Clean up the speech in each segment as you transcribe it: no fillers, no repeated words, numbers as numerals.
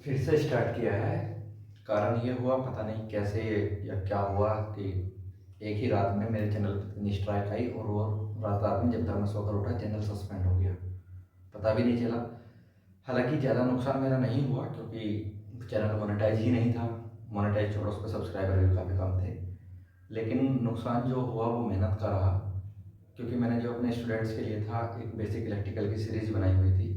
फिर से स्टार्ट किया है। कारण ये हुआ, पता नहीं कैसे या क्या हुआ कि एक ही रात में मेरे चैनल पे इतनी स्ट्राइक आई और वो रात रात में जब तक मैं सोकर उठा चैनल सस्पेंड हो गया, पता भी नहीं चला। हालांकि ज़्यादा नुकसान मेरा नहीं हुआ क्योंकि चैनल मोनेटाइज ही नहीं था। मोनेटाइज छोड़ो, उस पर सब्सक्राइबर भी काफ़ी कम थे। लेकिन नुकसान जो हुआ वो मेहनत का रहा, क्योंकि मैंने जो अपने स्टूडेंट्स के लिए था एक बेसिक इलेक्ट्रिकल की सीरीज़ बनाई हुई थी,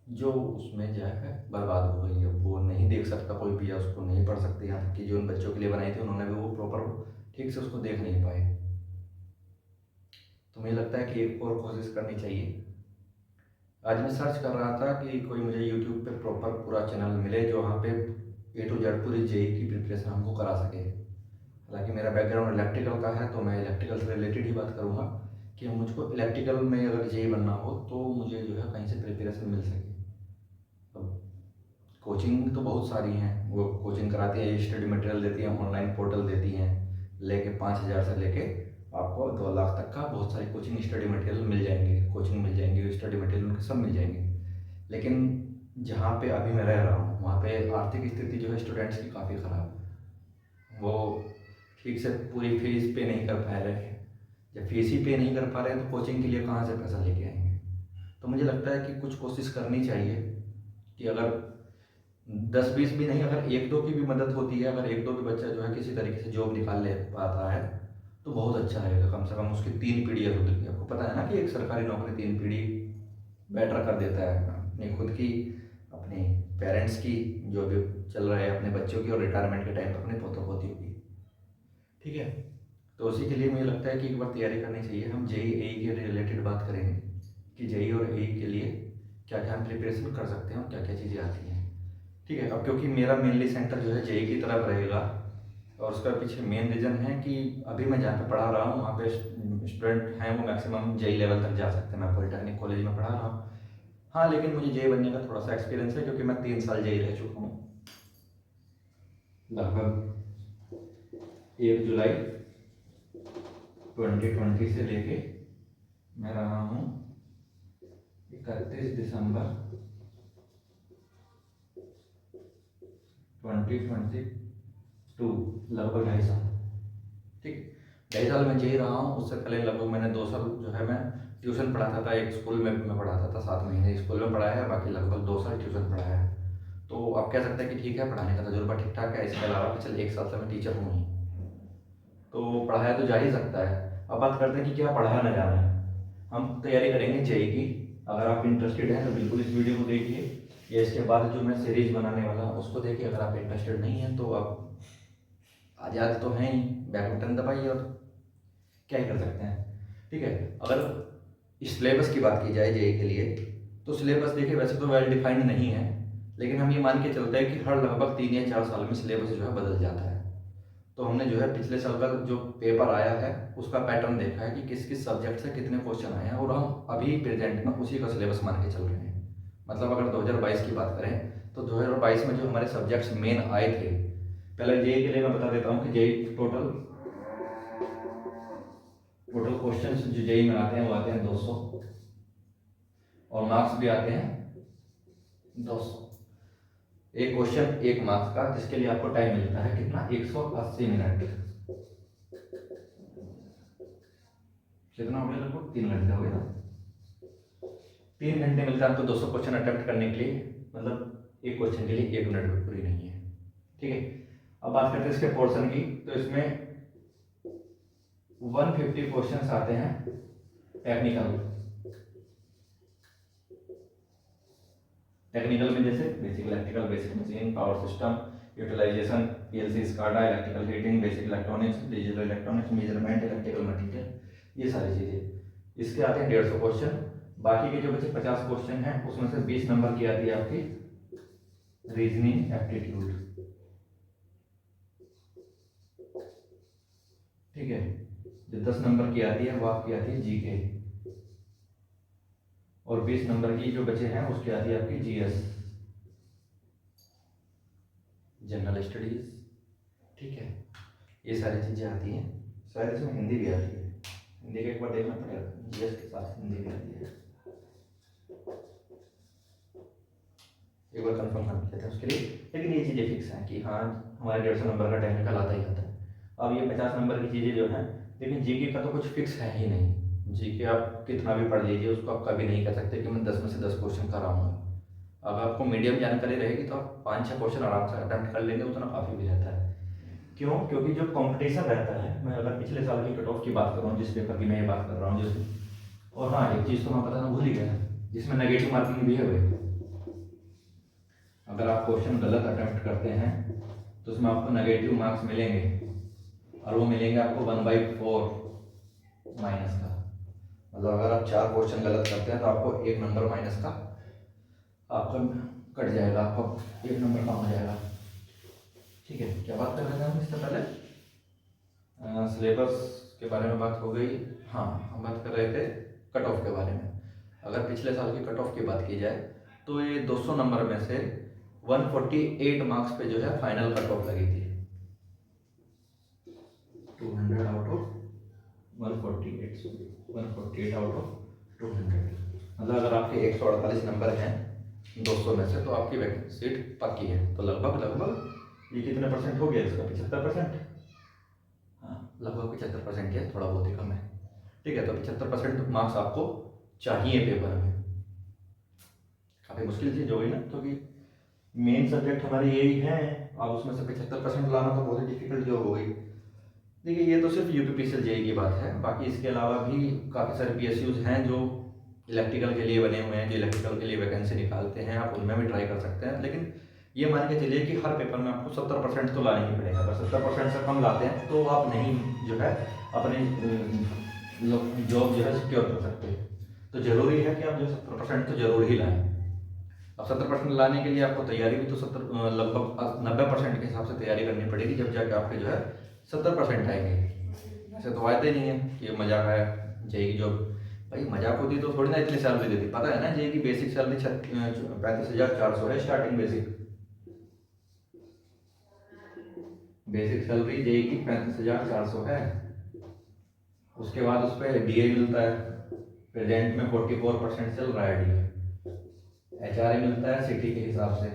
जो उसमें जो है बर्बाद हो गई है। वो नहीं देख सकता कोई भी, या उसको नहीं पढ़ सकते। यहाँ तक कि जो उन बच्चों के लिए बनाई थी उन्होंने भी वो प्रॉपर ठीक से उसको देख नहीं पाए। तो मुझे लगता है कि एक और कोशिश करनी चाहिए। आज मैं सर्च कर रहा था कि कोई मुझे यूट्यूब पे प्रॉपर पूरा चैनल मिले जो वहाँ पे ए टू जेड पूरी जेई की प्रिपरेशन हमको करा सके। हालांकि मेरा बैकग्राउंड इलेक्ट्रिकल का है तो मैं इलेक्ट्रिकल से रिलेटेड ही बात करूँगा कि मुझको इलेक्ट्रिकल में अगर जेई बनना हो तो मुझे जो है कहीं से प्रिपरेशन मिल सके। अब कोचिंग तो बहुत सारी हैं, वो कोचिंग कराती है, स्टडी मटेरियल देती हैं, ऑनलाइन पोर्टल देती हैं, लेके 5,000 से लेके आपको 2 लाख तक का बहुत सारी कोचिंग स्टडी मटेरियल मिल जाएंगे। कोचिंग मिल जाएंगे, स्टडी मटेरियल उनके सब मिल जाएंगे। लेकिन जहाँ पे अभी मैं रह रहा हूँ वहाँ पे आर्थिक स्थिति जो है स्टूडेंट्स की काफ़ी ख़राब है। वो ठीक से पूरी फीस पे नहीं कर पा रहे हैं। जब फीस ही पे नहीं कर पा रहे हैं तो कोचिंग के लिए कहाँ से पैसा लेके आएंगे। तो मुझे लगता है कि कुछ कोशिश करनी चाहिए कि अगर 10-20 भी नहीं, अगर एक दो की भी मदद होती है, अगर एक दो भी बच्चा जो है किसी तरीके से जॉब निकाल ले पाता है तो बहुत अच्छा रहेगा। कम से कम उसकी 3 पीढ़ी होती है। आपको पता है ना कि एक सरकारी नौकरी 3 पीढ़ी बेटर कर देता है, अपनी खुद की, अपने पेरेंट्स की, जो भी चल रहा है अपने बच्चों की, और रिटायरमेंट के टाइम पर अपने पोतों पोतियों की। ठीक है, तो उसी के लिए मुझे लगता है कि एक बार तैयारी करनी चाहिए। हम जेई ए के रिलेटेड बात करेंगे कि जेई और ए के लिए क्या क्या हम प्रिपरेशन कर सकते हैं और क्या क्या चीज़ें आती हैं। ठीक है, अब क्योंकि मेरा मेनली सेंटर जो है जेई की तरफ रहेगा, और उसका पीछे मेन रीज़न है कि अभी मैं जहाँ पे पढ़ा रहा हूँ वहाँ पे स्टूडेंट हैं वो मैक्सिमम जेई लेवल तक जा सकते हैं। मैं पॉलिटेक्निक कॉलेज में पढ़ा रहा हूँ। हाँ, लेकिन मुझे जेई बनने का थोड़ा सा एक्सपीरियंस है क्योंकि मैं 3 साल जेई रह चुका हूँ। लगभग 1 जुलाई 2020 से लेके मैं रहा हूँ 31 दिसंबर 2022, लगभग 2.5 साल। ठीक, 2.5 साल में जेई रहा हूँ। उससे पहले लगभग मैंने 2 साल जो है मैं ट्यूशन पढ़ाता था। एक स्कूल में मैं पढ़ाता था, 7 महीने स्कूल में पढ़ाया है, बाकी लगभग 2 साल ट्यूशन पढ़ाया है। तो आप कह सकते हैं कि ठीक है, पढ़ाने का तजुर्बा ठीक ठाक है। इसके अलावा पिछले 1 साल से मैं टीचर हूँ ही, तो पढ़ाया तो जा ही सकता है। अब बात करते हैं कि क्या पढ़ाया ना जाना है। हम तैयारी करेंगे जेई की। अगर आप इंटरेस्टेड हैं तो बिल्कुल इस वीडियो को देखिए, या इसके बाद जो मैं सीरीज बनाने वाला हूँ उसको देखिए। अगर आप इंटरेस्टेड नहीं हैं तो आप आज़ाद तो हैं ही, बैक बटन दबाइए और क्या ही कर सकते हैं। ठीक है, अगर सिलेबस की बात की जाए जेई के लिए तो सिलेबस देखिए वैसे तो वेल डिफाइंड नहीं है, लेकिन हम ये मान के चलते हैं कि हर लगभग 3 या 4 साल में सिलेबस जो है बदल जाता है। तो हमने जो है पिछले साल का जो पेपर आया है उसका पैटर्न देखा है कि किस किस सब्जेक्ट से कितने क्वेश्चन आए हैं, और हम अभी प्रेजेंट में उसी का सिलेबस मान के चल रहे हैं। मतलब अगर 2022 की बात करें तो 2022 में जो हमारे सब्जेक्ट्स मेन आए थे, पहले जेई के लिए मैं बता देता हूँ कि जेई टोटल टोटल क्वेश्चन जो जेई में आते हैं वो आते हैं 200, और मार्क्स भी आते हैं 200। एक क्वेश्चन 1 मार्क्स का, जिसके लिए आपको टाइम मिलता है कितना, 180 मिनट। कितना हो गया, लगभग 3 घंटे हो गया। 3 घंटे मिलता है आपको 200 क्वेश्चन अटेम्प्ट करने के लिए। मतलब एक क्वेश्चन के लिए 1 मिनट भी पूरी नहीं है। ठीक है, अब बात करते हैं इसके पोर्शन की। तो इसमें 150 क्वेश्चन आते हैं टेक्निकल। टेक्निकल में जैसे basic electrical, basic machine, power system, utilization, PLC, SCADA, electrical heating, basic electronics, digital electronics, measurement, electrical material, ये सारी चीजें। इसके आते हैं 150 क्वेश्चन। बाकी के जो बचे 50 क्वेश्चन हैं उसमें से 20 नंबर की आती है आपकी रीजनिंग एप्टीट्यूड। ठीक है, जो 10 नंबर की आती है वो आपकी आती है जीके, और 20 नंबर की जो बचे हैं उसकी आती है आपकी जीएस, जनरल स्टडीज। ठीक है, ये सारी चीजें आती हैं। शायद इसमें हिंदी भी आती है, हिंदी का एक बार देखना पड़ेगा, जीएस के साथ हिंदी भी आती है। एक बार कंफर्म कर लेते हैं उसके लिए। लेकिन ये चीज़ें फिक्स हैं कि हाँ हमारे 150 नंबर का टेक्निकल आता ही आता है। अब ये 50 नंबर की चीज़ें जो हैं, लेकिन जीके का तो कुछ फिक्स है ही नहीं। जीके आप कितना भी पढ़ लीजिए उसको आप कभी नहीं कह सकते कि मैं 10 में से 10 क्वेश्चन कर रहा हूँ। अगर आपको मीडियम जानकारी रहेगी तो आप 5-6 क्वेश्चन आराम से अटेम्प्ट कर लेंगे, उतना काफ़ी भी रहता है। क्यों? क्योंकि जो कंपटीशन रहता है, मैं अगर पिछले साल की कट ऑफ की बात कर रहा हूँ, जिस पेपर की मैं ये बात कर रहा हूँ जिस, और हाँ एक चीज़ तो मैं बताना भूल ही गया, जिसमें नेगेटिव मार्किंग भी है भाई। अगर आप क्वेश्चन गलत अटेम्प्ट करते हैं तो उसमें आपको नेगेटिव मार्क्स मिलेंगे, और वो मिलेंगे आपको 1/4 माइनस का। मतलब अगर आप 4 क्वेश्चन गलत करते हैं तो आपको 1 नंबर माइनस का आपका कट जाएगा, आपका 1 नंबर कम हो जाएगा। ठीक है, क्या बात कर रहे थे हम इससे पहले? सिलेबस के बारे में बात हो गई। हाँ, हम बात कर रहे थे कट ऑफ के बारे में। अगर पिछले साल की कट ऑफ की बात की जाए तो ये 200 नंबर में से 148 मार्क्स पे जो है फाइनल कट ऑफ लगी थी। 200 आउट ऑफ 148 आउट ऑफ 200। मतलब अगर आपके 148 नंबर हैं 200 में से तो आपकी वैकेंसी सीट पक्की है। तो लगभग ये कितने परसेंट हो गया इसका? 75%। हाँ, लगभग 75% है, थोड़ा बहुत ही कम है। ठीक है, तो 75% मार्क्स आपको चाहिए पेपर में। काफ़ी मुश्किल चीज़ होगी ना, क्योंकि मेन सब्जेक्ट हमारे यही हैं। अब उसमें से 75% लाना तो बहुत ही डिफिकल्ट जॉब हो गई। देखिए, ये तो सिर्फ यूपीपीसीएल जेईई की बात है, बाकी इसके अलावा भी काफ़ी सारे पीएसयूज हैं जो इलेक्ट्रिकल के लिए बने हुए हैं, जो इलेक्ट्रिकल के लिए वैकेंसी निकालते हैं। आप उनमें भी ट्राई कर सकते हैं। लेकिन ये मान के चलिए कि हर पेपर में आपको 70% तो लाना ही पड़ेगा। अगर 70% से कम लाते हैं तो आप नहीं जो है अपनी जॉब जो है सिक्योर कर सकते हैं। तो ज़रूरी है कि आप जो 70% तो जरूर ही लाएँ। अब 70% लाने के लिए आपको तैयारी भी तो 70 लगभग 90% के हिसाब से तैयारी करनी पड़ेगी, जब जाके आपके जो है 70% आएंगे। ऐसे तो आते नहीं है कि मजाक है जेईई जॉब। भाई मजाक होती तो थोड़ी ना इतनी सैलरी देती। पता है ना जेईई की बेसिक सैलरी 35,400 है, स्टार्टिंग बेसिक सैलरी जेईई की 35,400 है। उसके बाद उस पर डीए मिलता है। प्रेजेंट में 44% चल रहा है डीए। एचआरए मिलता है सिटी के हिसाब से।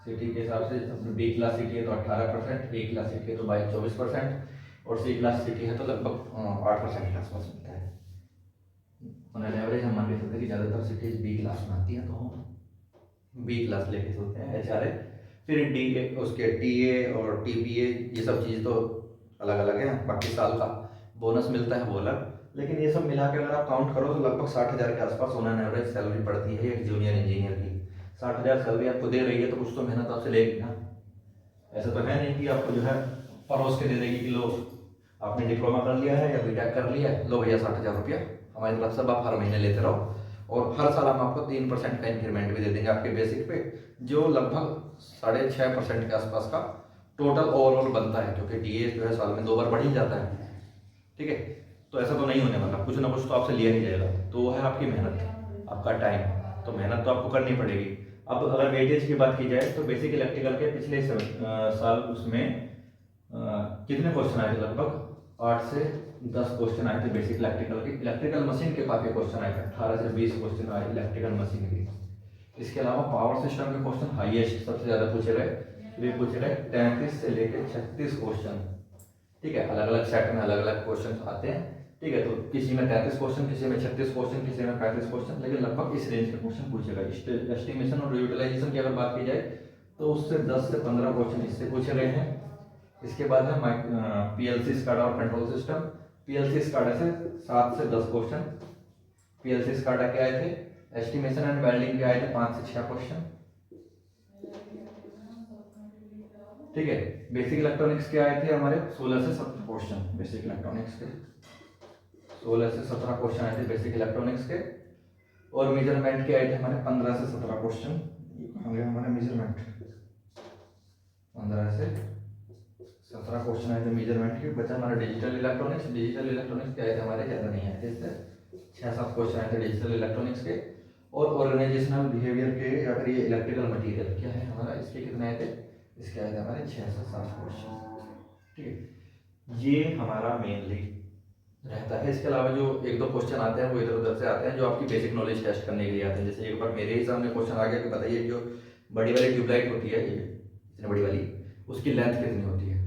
सिटी के हिसाब से बी क्लास सिटी है तो 18%, ए क्लास सिटी है तो 22-24%, और सी क्लास सिटी है तो लगभग 8% के आसपास मिलता है। उन्हें एवरेज हम मान के चलते हैं कि ज़्यादातर सिटीज बी क्लास में आती हैं, तो हम बी क्लास लेके चलते हैं एचआरए। फिर डी उसके टीए और टीपीए ये सब चीज़ तो अलग अलग है। बाकी साल का बोनस मिलता है वो अलग। लेकिन ये सब मिला के अगर आप काउंट करो तो लगभग 60,000 के आसपास ऑन एन एवरेज सैलरी पड़ती है एक जूनियर इंजीनियर की। 60,000 सैलरी आपको दे रही है तो कुछ तो मेहनत आपसे लेगी ना। ऐसा तो है नहीं कि आपको जो है परोस के दे देगी कि लो आपने डिप्लोमा कर लिया है या बीटेक कर लिया है, लो भैया 60,000 रुपया हमारी तरफ से आप हर महीने लेते रहो, और हर साल हम आपको 3% का इंक्रीमेंट भी दे देंगे आपके बेसिक पे, जो लगभग 6.5% के आसपास का टोटल ओवरऑल बनता है। क्योंकि डीए जो है साल में 2 बार बढ़ ही जाता है। ठीक है, तो ऐसा तो नहीं होने वाला, कुछ ना कुछ तो आपसे लिया ही जाएगा। तो वो है आपकी मेहनत, आपका टाइम। तो मेहनत तो आपको करनी पड़ेगी। अब अगर वेटेज की बात की जाए तो बेसिक इलेक्ट्रिकल के पिछले साल उसमें कितने क्वेश्चन आए थे? लगभग 8 से 10 क्वेश्चन आए थे बेसिक इलेक्ट्रिकल के। इलेक्ट्रिकल मशीन के काफ़ी क्वेश्चन आए थे, 18 से 20 क्वेश्चन आए इलेक्ट्रिकल मशीन के। इसके अलावा पावर सिस्टम के क्वेश्चन हाईएस्ट सबसे ज़्यादा पूछे गए। वे पूछे गए 33 से लेकर 36 क्वेश्चन। ठीक है, अलग अलग सेट में अलग अलग क्वेश्चन आते हैं। ठीक है, तो किसी में 33 क्वेश्चन, किसी में 36 क्वेश्चन, किसी में 35 क्वेश्चन, लेकिन लगभग इस रेंज के क्वेश्चन पूछेगा। एस्टिमेशन और यूटिलाइजेशन की अगर बात की जाए तो उससे 10 से 15 क्वेश्चन इससे पूछे गए हैं। इसके बाद है पीएलसी स्काडा और कंट्रोल सिस्टम। पीएलसी स्काडा से 7 से 10 क्वेश्चन पीएलसी स्काडा के आए थे। एस्टिमेशन एंड वेल्डिंग के आए थे 5 से 6 क्वेश्चन। ठीक है, बेसिक इलेक्ट्रॉनिक्स के आए थे हमारे 16 से 17 क्वेश्चन। बेसिक इलेक्ट्रॉनिक्स के 16 से 17 क्वेश्चन आए थे बेसिक इलेक्ट्रॉनिक्स के। और मेजरमेंट के आए थे हमारे 15 से 17 क्वेश्चन। हमारे मेजरमेंट 15 से 17 क्वेश्चन आए थे मेजरमेंट के। बचा हमारा डिजिटल इलेक्ट्रॉनिक्स। डिजिटल इलेक्ट्रॉनिक्स के आए थे हमारे, ज़्यादा नहीं आए थे, इससे 6-7 क्वेश्चन आए थे डिजिटल इलेक्ट्रॉनिक्स के। और ऑर्गेनाइजेशनल बिहेवियर के या फिर ये इलेक्ट्रिकल मटीरियल क्या है हमारा, इसके कितने आए थे? इसके आए थे हमारे 6 से 7 क्वेश्चन। ठीक है, ये हमारा मेनली रहता है। इसके अलावा जो 1-2 क्वेश्चन आते हैं वो इधर उधर से आते हैं, जो आपकी बेसिक नॉलेज टेस्ट करने के लिए आते हैं। जैसे एक बार मेरे ही सामने क्वेश्चन आ गया कि बताइए जो बड़ी वाली ट्यूबलाइट होती है, ये इतनी बड़ी वाली, उसकी लेंथ कितनी होती है।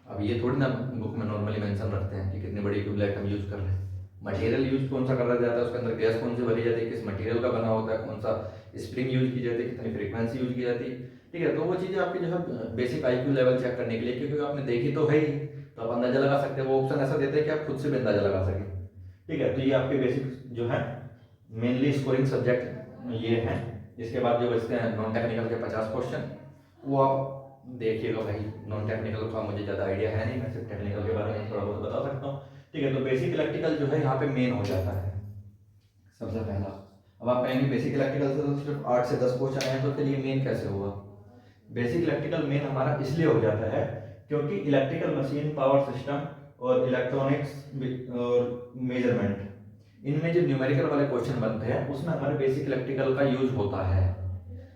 अब ये थोड़ी ना बुक में नॉर्मली मेंशन रखते हैं कि कितनी बड़ी ट्यूबलाइट हम यूज़ कर रहे हैं। मटेरियल यूज कौन सा करा जाता है, उसके अंदर गैस कौन सी भरी जाती है, किस मटेरियल का बना होता है, कौन सा स्प्रिंग यूज की जाती है, कितनी फ्रीक्वेंसी यूज की जाती है। ठीक है, तो वो चीज़ें आपकी जो है बेसिक IQ लेवल चेक करने के लिए, क्योंकि आपने देखी तो है ही, तो आप अंदाजा लगा सकते हैं। वो ऑप्शन ऐसा देते हैं कि आप खुद से भी अंदाजा लगा सकें। ठीक है, तो ये आपके बेसिक जो है मेनली स्कोरिंग सब्जेक्ट ये हैं। इसके बाद जो बचते हैं नॉन टेक्निकल के 50 क्वेश्चन, वो आप देखिएगा भाई। नॉन टेक्निकल का मुझे ज़्यादा आइडिया है नहीं, मैं सिर्फ टेक्निकल के बारे में थोड़ा बहुत बता सकता हूँ। ठीक है, तो बेसिक इलेक्ट्रिकल जो है यहाँ पे मेन हो जाता है सबसे पहला। अब आप कहेंगे बेसिक इलेक्ट्रिकल से तो सिर्फ 8 से 10 क्वेश्चन आए, तो फिर ये मेन कैसे हुआ। बेसिक इलेक्ट्रिकल मेन हमारा इसलिए हो जाता है क्योंकि इलेक्ट्रिकल मशीन, पावर सिस्टम और इलेक्ट्रॉनिक्स और मेजरमेंट, इनमें जो न्यूमेरिकल वाले क्वेश्चन बनते हैं उसमें हमारे बेसिक इलेक्ट्रिकल का यूज होता है।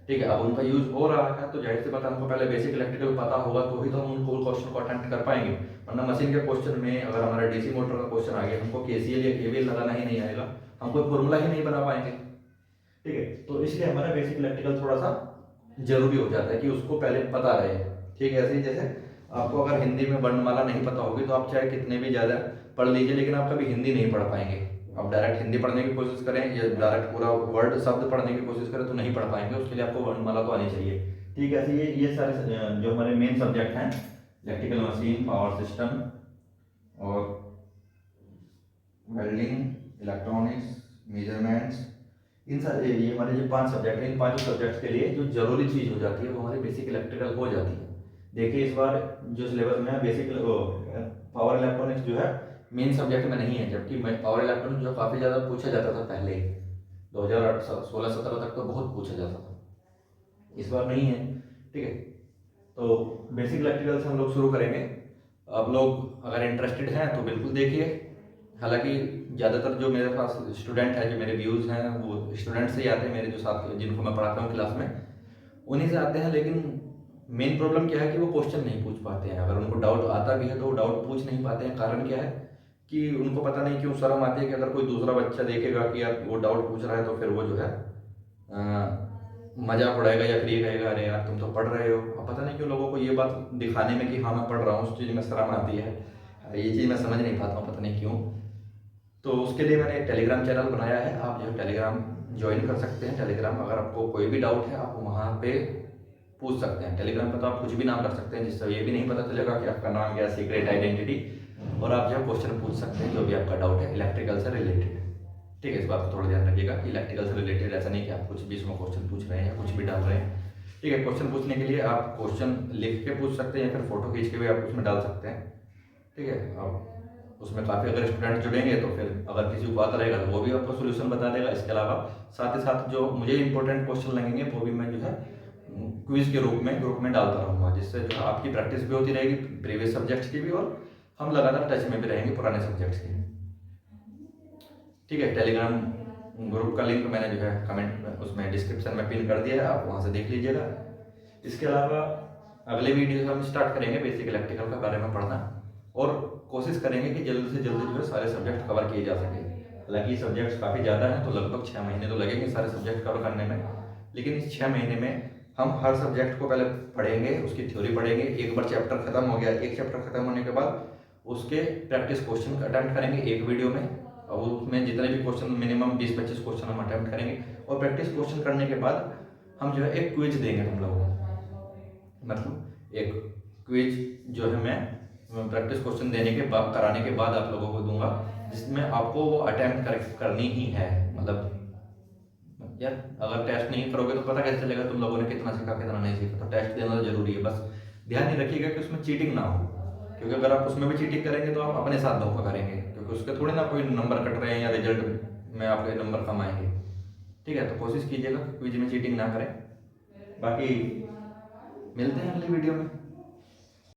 ठीक है, अब उनका यूज हो रहा है तो जाहिर सी बात है हमको पहले बेसिक इलेक्ट्रिकल पता होगा तो ही तो हम उनको क्वेश्चन को अटेम्प्ट कर पाएंगे। वरना मशीन के क्वेश्चन में अगर हमारा डीसी मोटर का क्वेश्चन आ गया, हमको KCL या KVL लगाना ही नहीं आएगा, हम कोई फॉर्मूला ही नहीं बना पाएंगे। ठीक है, तो इसलिए हमारा बेसिक इलेक्ट्रिकल थोड़ा सा जरूरी हो जाता है कि उसको पहले पता रहे। ठीक है, ऐसे ही जैसे आपको अगर हिंदी में वर्णमाला नहीं पता होगी तो आप चाहे कितने भी ज़्यादा पढ़ लीजिए, लेकिन आप कभी हिंदी नहीं पढ़ पाएंगे। आप डायरेक्ट हिंदी पढ़ने की कोशिश करें या डायरेक्ट पूरा वर्ड शब्द पढ़ने की कोशिश करें तो नहीं पढ़ पाएंगे, उसके लिए आपको वर्णमाला तो आनी चाहिए। ठीक है, ऐसे ये सारे जो हमारे मेन सब्जेक्ट हैं, इलेक्ट्रिकल मशीन, पावर सिस्टम और वेल्डिंग, इलेक्ट्रॉनिक्स, मेजरमेंट्स, इन सारे ये हमारे जो 5 सब्जेक्ट हैं, इन 5 सब्जेक्ट्स के लिए जो जरूरी चीज़ हो जाती है वो हमारी बेसिक इलेक्ट्रिकल हो जाती है। देखिए इस बार जो सिलेबस में है बेसिक पावर इलेक्ट्रॉनिक्स जो है मेन सब्जेक्ट में नहीं है, जबकि पावर इलेक्ट्रॉनिक्स जो काफ़ी ज़्यादा पूछा जाता था पहले 2016-17 तक तो बहुत पूछा जाता था, इस बार नहीं है। ठीक है, तो बेसिक इलेक्ट्रिकल से हम लोग शुरू करेंगे। आप लोग अगर इंटरेस्टेड हैं तो बिल्कुल देखिए। हालांकि ज़्यादातर जो मेरे पास स्टूडेंट हैं, जो मेरे व्यूज़ हैं, वो स्टूडेंट से ही आते हैं, मेरे जो साथ जिनको मैं पढ़ाता हूँ क्लास में उन्हीं से आते हैं। लेकिन मेन प्रॉब्लम क्या है कि वो क्वेश्चन नहीं पूछ पाते हैं। अगर उनको डाउट आता भी है तो वो डाउट पूछ नहीं पाते हैं। कारण क्या है कि उनको पता नहीं क्यों शर्म आती है कि अगर कोई दूसरा बच्चा देखेगा कि यार वो डाउट पूछ रहा है तो फिर वो जो है मजाक उड़ाएगा या फिर ये कहेगा अरे यार तुम तो पढ़ रहे हो। अब पता नहीं क्यों लोगों को ये बात दिखाने में कि हाँ मैं पढ़ रहा हूँ, उस चीज़ में शर्म आती है। ये चीज़ मैं समझ नहीं पाता हूँ, पता नहीं क्यों। तो उसके लिए मैंने एक टेलीग्राम चैनल बनाया है, आप जो टेलीग्राम ज्वाइन कर सकते हैं। टेलीग्राम अगर आपको कोई भी डाउट है आप वहाँ पे पूछ सकते हैं। टेलीग्राम पर तो आप कुछ भी नाम रख सकते हैं जिससे ये भी नहीं पता चलेगा कि आपका नाम क्या, सीक्रेट आइडेंटिटी, और आप जो क्वेश्चन पूछ सकते हैं जो भी आपका डाउट है इलेक्ट्रिकल से रिलेटेड। ठीक है, इस बात को थोड़ा ध्यान रखिएगा कि इलेक्ट्रिकल से रिलेटेड ऐसा नहीं कि आप कुछ भी इसमें क्वेश्चन पूछ रहे हैं या कुछ भी डाल रहे हैं। ठीक है, क्वेश्चन पूछने के लिए आप क्वेश्चन लिख के पूछ सकते हैं या फिर फोटो खींच के भी आप उसमें डाल सकते हैं। ठीक है, अब उसमें काफ़ी अगर स्टूडेंट जुड़ेंगे तो फिर अगर किसी को आता रहेगा तो वो भी आपको सोल्यूशन बता देगा। इसके अलावा साथ ही साथ जो मुझे इंपॉर्टेंट क्वेश्चन लगेंगे वो भी मैं जो है क्विज के रूप में ग्रुप में डालता रहूँगा, जिससे जो आपकी प्रैक्टिस भी होती रहेगी प्रीवियस सब्जेक्ट्स की भी, और हम लगातार टच में भी रहेंगे पुराने सब्जेक्ट्स के। ठीक है, टेलीग्राम ग्रुप का लिंक मैंने जो है कमेंट में उसमें डिस्क्रिप्शन में पिन कर दिया है, आप वहाँ से देख लीजिएगा। इसके अलावा अगले वीडियो हम स्टार्ट करेंगे बेसिक इलेक्ट्रिकल का बारे में पढ़ना, और कोशिश करेंगे कि जल्द से जल्द जो है सारे सब्जेक्ट कवर किए जा सके। हालांकि सब्जेक्ट्स काफ़ी ज़्यादा हैं तो लगभग 6 महीने तो लगेंगे सारे सब्जेक्ट कवर करने में, लेकिन इस 6 महीने में हम हर सब्जेक्ट को पहले पढ़ेंगे, उसकी थ्योरी पढ़ेंगे। एक बार चैप्टर खत्म हो गया, एक चैप्टर खत्म होने के बाद उसके प्रैक्टिस क्वेश्चन अटेम्प्ट करेंगे एक वीडियो में, और उसमें जितने भी क्वेश्चन मिनिमम 20-25 क्वेश्चन हम अटेम्प्ट करेंगे। और प्रैक्टिस क्वेश्चन करने के बाद हम जो है एक क्विज देंगे हम लोगों को, मतलब एक क्विज जो है मैं प्रैक्टिस क्वेश्चन देने के बाद कराने के बाद आप लोगों को दूंगा, जिसमें आपको वो अटेम्प्ट करनी ही है। मतलब यार अगर टेस्ट नहीं करोगे तो पता कैसे चलेगा तुम लोगों ने कितना सीखा कितना नहीं सीखा। तो टेस्ट देना तो जरूरी है, बस ध्यान ही रखिएगा कि उसमें चीटिंग ना हो, क्योंकि अगर आप उसमें भी चीटिंग करेंगे तो आप अपने साथ धोखा करेंगे, क्योंकि उसके थोड़ी ना कोई नंबर कट रहे हैं या रिजल्ट में आपके नंबर कम आएंगे। ठीक है, तो कोशिश कीजिएगा क्विज में चीटिंग ना करें। बाकी मिलते हैं अगली वीडियो में।